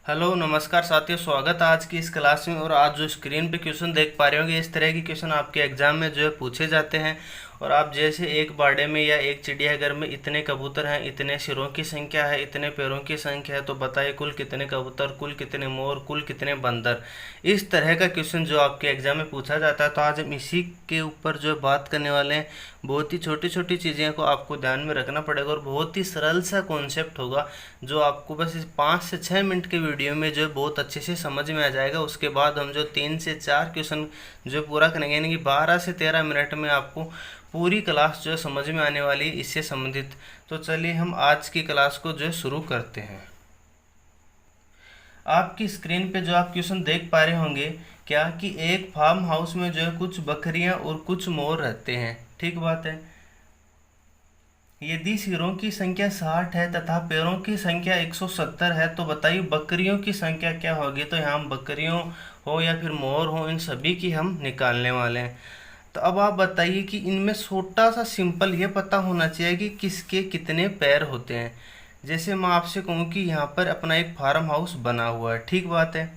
Hello नमस्कार साथियों, स्वागत है आज की इस क्लास में। और आज जो स्क्रीन पे क्वेश्चन देख पा रहे होंगे, इस तरह के क्वेश्चन आपके एग्जाम में जो है पूछे जाते हैं। और आप जैसे एक बाड़े में या एक चिड़ियाघर में इतने कबूतर हैं, इतने सिरों की संख्या है, इतने पैरों की संख्या है, तो बताइए कुल कितने कबूतर, कुल कितने मोर, कुल कितने बंदर। इस तरह का क्वेश्चन जो आपके एग्जाम में पूछा जाता है। तो आज हम इसी के ऊपर जो है बात करने वाले हैं। बहुत ही छोटी छोटी चीज़ें को आपको ध्यान में रखना पड़ेगा और बहुत ही सरल सा कॉन्सेप्ट होगा जो आपको बस इस 5 से 6 मिनट के वीडियो में जो है बहुत अच्छे से समझ में आ जाएगा। उसके बाद हम जो 3 से 4 क्वेश्चन जो पूरा करेंगे, यानी कि 12 से 13 मिनट में आपको पूरी क्लास जो है समझ में आने वाली है इससे संबंधित। तो चलिए हम आज की क्लास को जो है शुरू करते हैं। आपकी स्क्रीन पे जो आप क्वेश्चन देख पा रहे होंगे क्या कि एक फार्म हाउस में जो है कुछ बकरियां और कुछ मोर रहते हैं। ठीक बात है। यदि सिरों की संख्या 60 है तथा पैरों की संख्या 170 है, तो बताइए बकरियों की संख्या क्या होगी। तो यहाँ हम बकरियों हो या फिर मोर हो, इन सभी की हम निकालने वाले हैं। तो अब आप बताइए कि इनमें छोटा सा सिंपल ये पता होना चाहिए कि किसके कितने पैर होते हैं। जैसे मैं आपसे कहूँ कि यहाँ पर अपना एक फार्म हाउस बना हुआ है। ठीक बात है।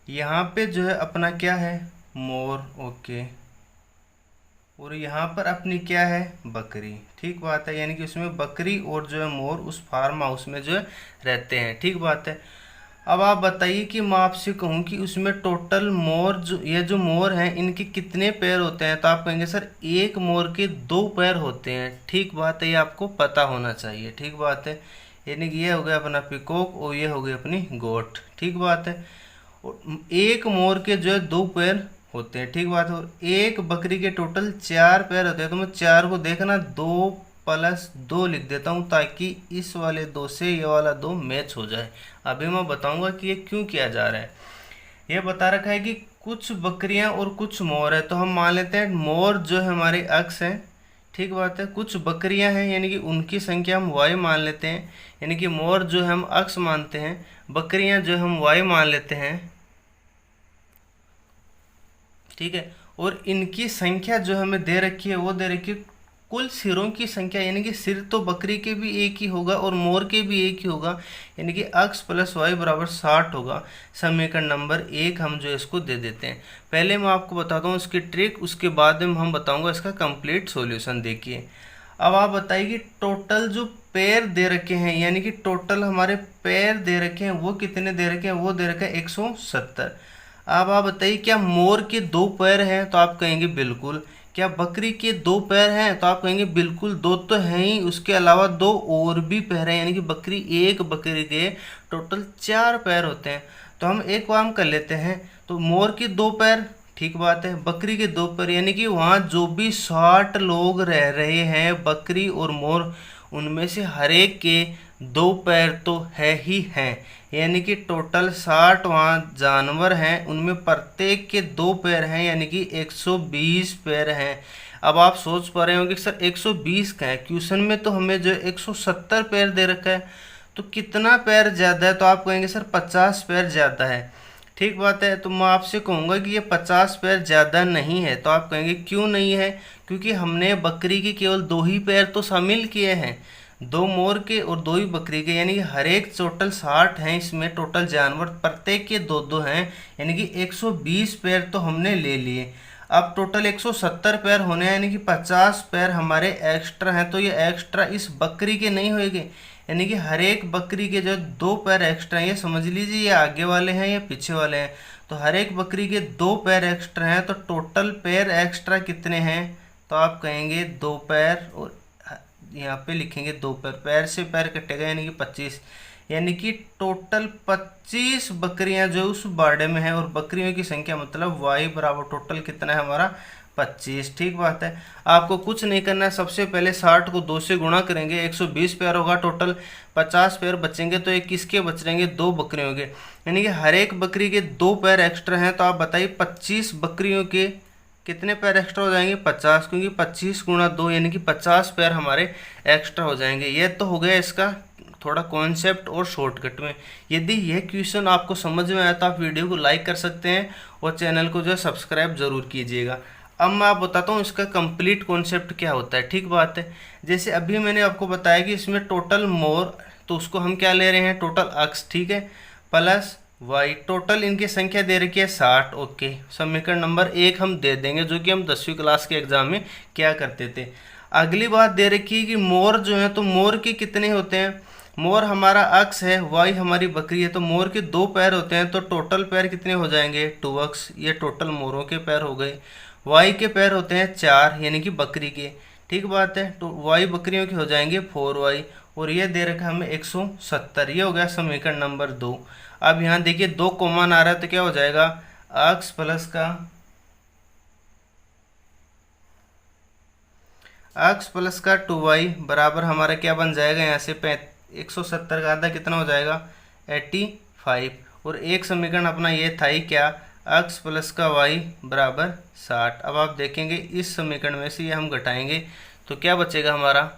यहाँ पे जो है अपना क्या है, मोर। ओके। और यहाँ पर अपनी क्या है, बकरी। ठीक बात है। यानी कि उसमें बकरी और जो है मोर उस फार्म हाउस में जो है रहते हैं। ठीक बात है। अब आप बताइए कि मैं आपसे कहूँ कि उसमें टोटल मोर जो ये जो मोर हैं इनके कितने पैर होते हैं, तो आप कहेंगे सर एक मोर के 2 पैर होते हैं। ठीक बात है, ये आपको पता होना चाहिए। ठीक बात है। यानी कि ये हो गया अपना पिकॉक और ये हो गई अपनी गोट। ठीक बात है। और एक मोर के जो है 2 पैर होते हैं। ठीक बात है। और एक बकरी के टोटल 4 पैर होते हैं। तो मैं 4 को देखना 2 प्लस 2 लिख देता हूँ ताकि इस वाले 2 से ये वाला 2 मैच हो जाए। अभी मैं बताऊंगा कि ये क्यों किया जा रहा है। ये बता रखा है कि कुछ बकरियां और कुछ मोर है, तो हम मान लेते हैं मोर जो है हमारे अक्स हैं। ठीक बात है। कुछ बकरियां हैं यानी कि उनकी संख्या हम वाई मान लेते हैं, यानी कि मोर जो है हम अक्स मानते हैं, बकरियां जो हम वाई मान लेते हैं। ठीक है। और इनकी संख्या जो हमें दे रखी है वो दे रखी है कुल सिरों की संख्या, यानी कि सिर तो बकरी के भी एक ही होगा और मोर के भी एक ही होगा, यानी कि x प्लस वाई बराबर 60 होगा। समीकरण नंबर 1 हम जो इसको दे देते हैं। पहले मैं आपको बताता हूँ इसकी ट्रिक, उसके बाद में हम बताऊंगा इसका कंप्लीट सॉल्यूशन। देखिए अब आप बताइए कि टोटल जो पैर दे रखे हैं, यानी कि टोटल हमारे पैर दे रखे हैं वो कितने दे रखे हैं, वो दे रखे हैं 170। अब आप बताइए क्या मोर के 2 पैर हैं, तो आप कहेंगे बिल्कुल। क्या बकरी के 2 पैर हैं, तो आप कहेंगे बिल्कुल 2 तो हैं ही, उसके अलावा 2 और भी पैर हैं, यानी कि एक बकरी के टोटल 4 पैर होते हैं। तो हम एक काम कर लेते हैं। तो मोर के 2 पैर, ठीक बात है, बकरी के 2 पैर, यानी कि वहाँ जो भी 60 लोग रह रहे हैं बकरी और मोर, उनमें से हर एक के 2 पैर तो है ही हैं, यानी कि टोटल 60 वहाँ जानवर हैं, उनमें प्रत्येक के 2 पैर हैं, यानी कि 120 पैर हैं। अब आप सोच पा रहे होंगे कि सर 120 का है, क्वेश्चन में तो हमें जो 170 पैर दे रखा है, तो कितना पैर ज़्यादा है, तो आप कहेंगे सर 50 पैर ज़्यादा है। ठीक बात है। तो मैं आपसे कहूँगा कि ये 50 पैर ज़्यादा नहीं है, तो आप कहेंगे क्यों नहीं है, क्योंकि हमने बकरी के केवल 2 ही पैर तो शामिल किए हैं, 2 मोर के और 2 ही बकरी के, यानी कि हर एक टोटल 60 हैं, इसमें टोटल जानवर प्रत्येक के 2-2 हैं, यानी कि 120 पैर तो हमने ले लिए। अब टोटल 170 पैर होने हैं, यानी कि 50 पैर हमारे एक्स्ट्रा हैं, तो ये एक्स्ट्रा इस बकरी के नहीं होंगे, यानी कि हर एक बकरी के जो 2 पैर एक्स्ट्रा हैं, ये समझ लीजिए ये आगे वाले हैं या पीछे वाले हैं। तो हर एक बकरी के 2 पैर एक्स्ट्रा हैं, तो टोटल पैर एक्स्ट्रा कितने हैं, तो आप कहेंगे 2 पैर, और यहाँ पे लिखेंगे 2 पैर, पैर से पैर कटेगा यानी कि 25, यानी कि टोटल 25 बकरियां जो उस बाड़े में है, और बकरियों की संख्या मतलब वाई बराबर टोटल कितना है हमारा 25। ठीक बात है। आपको कुछ नहीं करना है, सबसे पहले 60 को 2 से गुणा करेंगे, 120 पैर होगा, टोटल 50 पैर बचेंगे, तो एक किसके बच रहेंगे, 2 बकरियों के, यानी कि हर एक बकरी के 2 पैर एक्स्ट्रा हैं। तो आप बताइए 25 बकरियों के कितने पैर एक्स्ट्रा हो जाएंगे, 50, क्योंकि 25 गुणा 2 यानी कि 50 पैर हमारे एक्स्ट्रा हो जाएंगे। ये तो हो गया इसका थोड़ा कॉन्सेप्ट और शॉर्टकट में। यदि यह क्वेश्चन आपको समझ में आया तो आप वीडियो को लाइक कर सकते हैं और चैनल को जो है सब्सक्राइब जरूर कीजिएगा। अब मैं आप बताता हूँ इसका कंप्लीट कॉन्सेप्ट क्या होता है। ठीक बात है। जैसे अभी मैंने आपको बताया कि इसमें टोटल मोर, तो उसको हम क्या ले रहे हैं, टोटल अक्स। ठीक है। प्लस वाई, टोटल इनकी संख्या दे रखी है 60। ओके, समीकरण नंबर 1 हम दे देंगे, जो कि हम 10वीं क्लास के एग्जाम में क्या करते थे। अगली बात दे रखी है कि मोर जो है, तो मोर के कितने होते हैं। मोर हमारा अक्स है, वाई हमारी बकरी है, तो मोर के 2 पैर होते हैं, तो टोटल पैर कितने हो जाएंगे 2 अक्स, ये टोटल मोरों के पैर हो गए। वाई के पैर होते हैं 4, यानी कि बकरी के। ठीक बात है, तो वाई बकरियों के हो जाएंगे 4y, और ये दे रखा है हमें 170। ये हो गया समीकरण नंबर 2। अब यहाँ देखिए 2 कॉमन आ रहा है, तो क्या हो जाएगा अक्स प्लस का अक्स प्लस का 2y बराबर हमारा क्या बन जाएगा, यहाँ से 170 का आधा कितना हो जाएगा 85। और एक समीकरण अपना ये था ही क्या, अक्स प्लस का y बराबर 60। अब आप देखेंगे इस समीकरण में से ये हम घटाएंगे तो क्या बचेगा हमारा,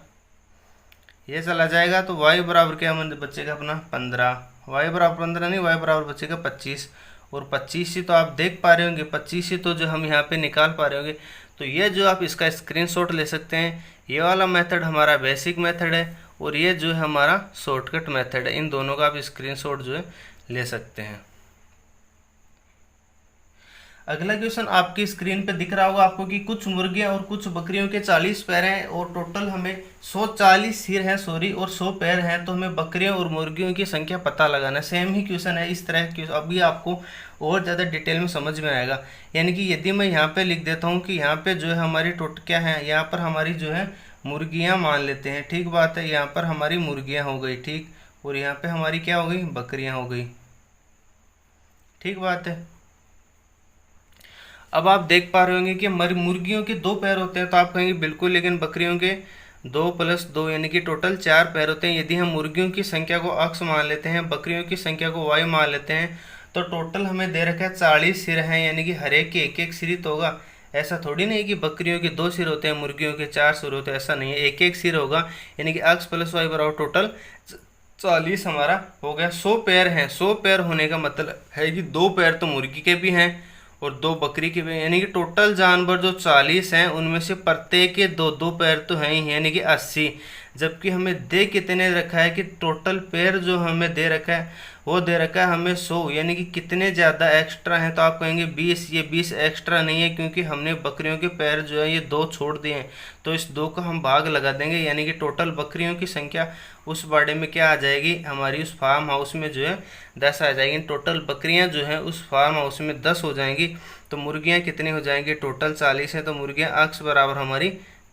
ये चला जाएगा, तो y बराबर क्या बचेगा अपना 15। y बराबर 15 नहीं, y बराबर बचेगा 25। और 25 ही तो आप देख पा रहे होंगे, 25 ही तो जो हम यहाँ पे निकाल पा रहे होंगे। तो ये जो आप इसका स्क्रीनशॉट ले सकते हैं, ये वाला मेथड हमारा बेसिक मेथड है, और ये जो है हमारा शॉर्टकट मेथड है। इन दोनों का आप स्क्रीनशॉट जो है ले सकते हैं। अगला क्वेश्चन आपकी स्क्रीन पे दिख रहा होगा आपको कि कुछ मुर्गियां और कुछ बकरियों के 40 पैर हैं, और टोटल हमें 140 सिर हैं सॉरी, और 100 पैर हैं, तो हमें बकरियों और मुर्गियों की संख्या पता लगाना। सेम ही क्वेश्चन है, इस तरह क्वेश्चन अभी आपको और ज़्यादा डिटेल में समझ में आएगा। यानी कि यदि मैं यहाँ पे लिख देता हूँ कि यहाँ पे जो है हमारी क्या है, यहाँ पर हमारी जो है मुर्गियाँ मान लेते हैं। ठीक बात है, यहाँ पर हमारी मुर्गियाँ हो गई, ठीक, और यहाँ पे हमारी क्या हो गई, बकरियाँ हो गई। ठीक बात है। अब आप देख पा रहे होंगे कि हमारी मुर्गियों के 2 पैर होते हैं, तो आप कहेंगे बिल्कुल, लेकिन बकरियों के 2 + 2 यानी कि टोटल 4 पैर होते हैं। यदि हम मुर्गियों की संख्या को अक्स मान लेते हैं, बकरियों की संख्या को वाई मान लेते हैं, तो टोटल हमें दे रखा है 40 सिर हैं, यानी कि हर एक के एक सिर तो होगा। ऐसा थोड़ी नहीं कि बकरियों के 2 सिर होते हैं, मुर्गियों के 4 सिर होते हैं, ऐसा नहीं है, एक सिर होगा, यानी कि अक्स + वाई बराबर टोटल 40 हमारा हो गया। 100 पैर हैं, 100 पैर होने का मतलब है कि 2 पैर तो मुर्गी के भी हैं और 2 बकरी के भी, यानी कि टोटल जानवर जो 40 हैं उनमें से प्रत्येक के 2-2 पैर तो हैं ही, यानी कि 80। जबकि हमें दे कितने रखा है कि टोटल पैर जो हमें दे रखा है वो दे रखा है हमें 100, यानी कि कितने ज़्यादा एक्स्ट्रा हैं, तो आप कहेंगे 20। ये 20 एक्स्ट्रा नहीं है, क्योंकि हमने बकरियों के पैर जो है ये 2 छोड़ दिए हैं, तो इस 2 का हम भाग लगा देंगे, यानी कि टोटल बकरियों की संख्या उस बाड़े में क्या आ जाएगी, हमारी उस फार्म हाउस में जो है 10 आ जाएगी। टोटल बकरियां जो है उस फार्म हाउस में 10 हो जाएंगी, तो मुर्गियां कितनी हो जाएंगी, टोटल 40 है, तो मुर्गियां अक्स बराबर हमारी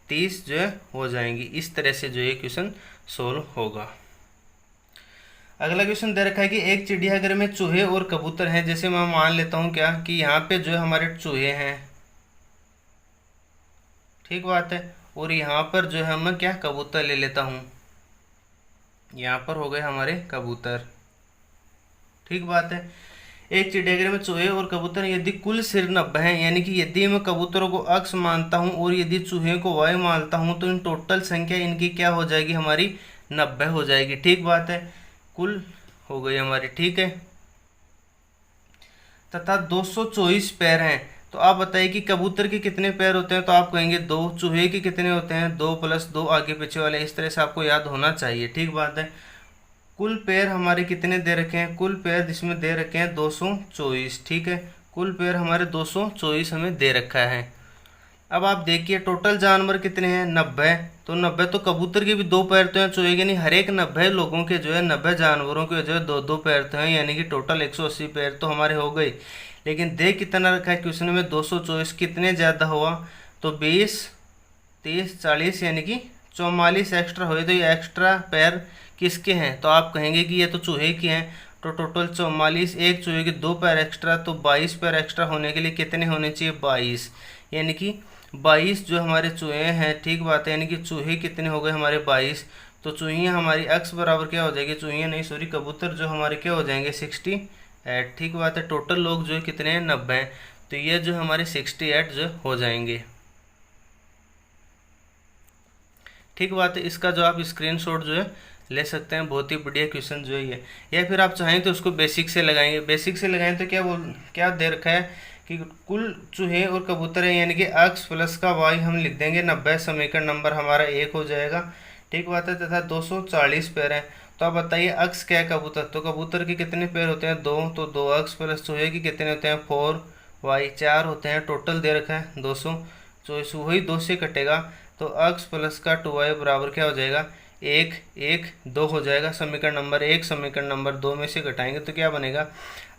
30 जो है हो जाएंगी। इस तरह से जो ये क्वेश्चन सोल्व होगा। अगला क्वेश्चन दे रखा है कि एक चिड़ियाघर में चूहे और कबूतर हैं। जैसे मैं मान लेता हूँ क्या कि यहाँ पे जो है हमारे चूहे हैं, ठीक बात है, और यहाँ पर जो है मैं क्या कबूतर ले लेता हूँ, यहाँ पर हो गए हमारे कबूतर। ठीक बात है। एक चिड़ियाघर में चूहे और कबूतर, यदि कुल सिर 90 हैं, यानी कि यदि मैं कबूतरों को अक्स मानता हूँ और यदि चूहे को वाई मानता हूँ, तो इन टोटल संख्या इनकी क्या हो जाएगी, हमारी 90 हो जाएगी। ठीक बात है, कुल हो गई हमारी, ठीक है, तथा 224 पैर हैं। तो आप बताइए कि कबूतर के कितने पैर होते हैं, तो आप कहेंगे 2। चूहे के कितने होते हैं, 2 + 2 आगे पीछे वाले, इस तरह से आपको याद होना चाहिए। ठीक बात है। कुल पैर हमारे कितने दे रखे हैं, कुल पैर जिसमें दे रखे हैं 224। ठीक है, कुल पैर हमारे 224 हमें दे रखा है। अब आप देखिए टोटल जानवर कितने हैं, 90। तो 90 तो कबूतर के भी 2 पैर तो हैं, चूहे के नहीं, हर एक 90 लोगों के जो है 90 जानवरों के जो है 2-2 पैर तो हैं, यानी कि टोटल 180 पैर तो हमारे हो गए। लेकिन दे कितना रखा है क्वेश्चन में, 224, कितने ज़्यादा हुआ, तो 20, 30, 40, यानी कि 44 एक्स्ट्रा हुए। तो ये एक्स्ट्रा पैर किसके हैं, तो आप कहेंगे कि ये तो चूहे के हैं, तो टोटल 44, एक चूहे के 2 पैर एक्स्ट्रा, तो 22 पैर एक्स्ट्रा होने के लिए कितने होने चाहिए, 22, यानी कि 22 जो हमारे चूहे हैं। ठीक बात है, यानी कि चूहे कितने हो गए हमारे 22। तो चूहियाँ हमारी अक्स बराबर क्या हो जाएगी, चूहियाँ नहीं सॉरी कबूतर जो हमारे क्या हो जाएंगे 68। ठीक बात है, टोटल लोग जो कितने हैं 90 हैं, तो ये जो हमारे 68 जो हो जाएंगे। ठीक बात है, इसका जो आप स्क्रीनशॉट जो है ले सकते हैं, बहुत ही बढ़िया क्वेश्चन जो है ये। या फिर आप चाहें तो उसको बेसिक से लगाएंगे, बेसिक से लगाएं तो क्या दे रखा है कि कुल चूहे और कबूतर है, यानी कि अक्स प्लस का वाई हम लिख देंगे 90, समीकरण नंबर हमारा 1 हो जाएगा। ठीक बात है, तथा 240 पैर हैं, तो आप बताइए अक्स क्या है कबूतर, तो कबूतर के कितने पैर होते हैं 2, तो 2 अक्स प्लस चूहे के कितने होते हैं 4y, 4 होते हैं, टोटल दे रखा है 200, तो इस वही 2 से कटेगा, तो अक्स प्लस का 2y बराबर क्या हो जाएगा 1 1 2 हो जाएगा। समीकरण नंबर 1 समीकरण नंबर 2 में से घटाएंगे तो क्या बनेगा,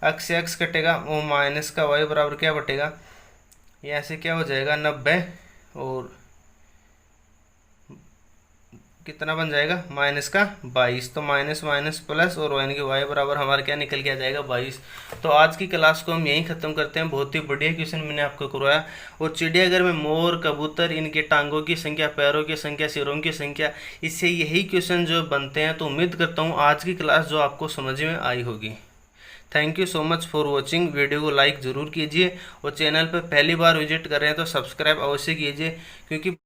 अक्स से अक्स कटेगा और माइनस का y बराबर क्या बटेगा, यहाँ से क्या हो जाएगा 90, और कितना बन जाएगा माइनस का 22, तो माइनस माइनस प्लस और यानी कि वाई बराबर हमारा क्या निकल के आ जाएगा 22। तो आज की क्लास को हम यहीं ख़त्म करते हैं। बहुत ही बढ़िया क्वेश्चन मैंने आपको करवाया। और चिड़ियाघर में मोर कबूतर इनके टांगों की संख्या, पैरों की संख्या, सिरों की संख्या, इससे यही क्वेश्चन जो बनते हैं। तो उम्मीद करता हूँ आज की क्लास जो आपको समझ में आई होगी। Thank you so much for watching. Video को लाइक ज़रूर कीजिए और चैनल पर पहली बार विजिट कर रहे हैं तो सब्सक्राइब अवश्य कीजिए, क्योंकि